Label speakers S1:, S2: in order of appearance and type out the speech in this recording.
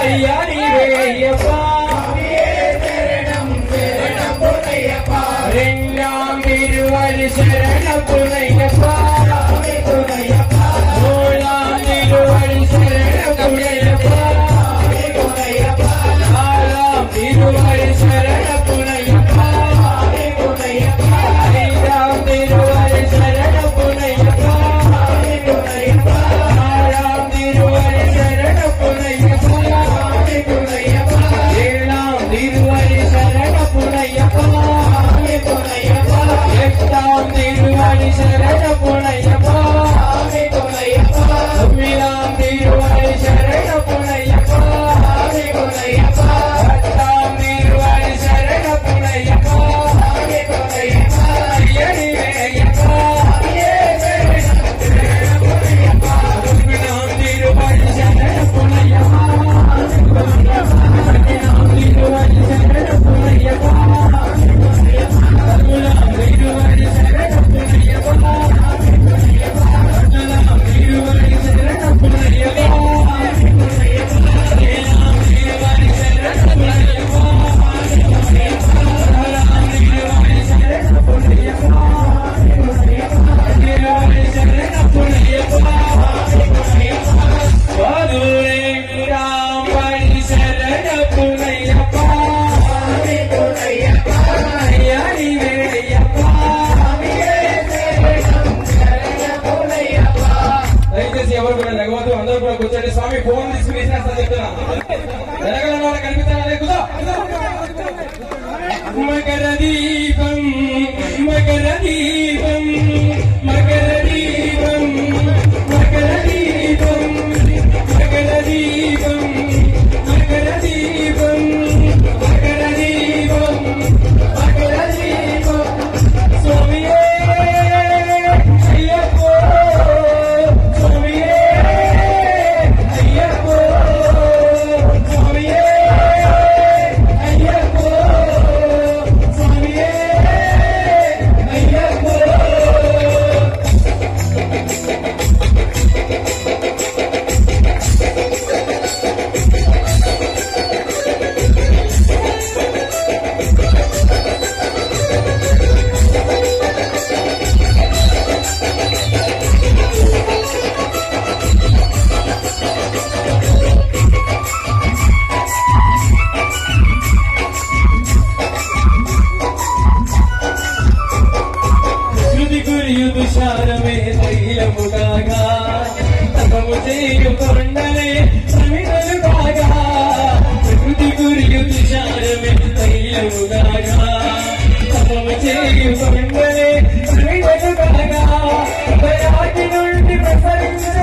S1: అయ్యా నీవే అయ్యప్ప రెండాం తిరువడి శరణపునయ్యప్ప మూడాం తిరువడి శరణపునయ్యప్ప నాలాం తిరువడి శరణపునయ్యప్ప ఐదాం తిరువడి శరణపునయ్యప్ప ఆరాం తిరువడి శరణపునయ్యప్ప ఏడాం తిరువడి శరణపునయ్యప్ప ఎట్టాం తిరువడి శరణపునయ్యప్ప తొమ్మిదాం తిరువడి శరణపునయ్యప్ప పట్టాం తిరువడి శరణపునయ్యప్ప అయ్యనివే అయ్యప్ప తొమ్మిదాం తిరువడి శరణపునయ్యప్ప పట్టినాం తిరువడి శరణపునయ్యప్ప కూర్చోండి స్వామి ఫోన్ తీసుకుని చెప్తున్నా వెనకాల వాళ్ళ కనిపిస్తారా కుదా మకర దీపం మకర దీపం మకర దీపం మకర దీపం మకర దీపం మకర దీపం మకర దీపం మకర దీపం స్వామియే అయ్యప్పో స్వామియే తుషారమే తైలముగాగా తపము చేయు కొండలే సమితలు కాగా ప్రకృతి గురియు తుషారమే తైలముగాగా తపము చేయు కొండలే సమితలు కాగా దయాకి నుండి ప్రసరించిన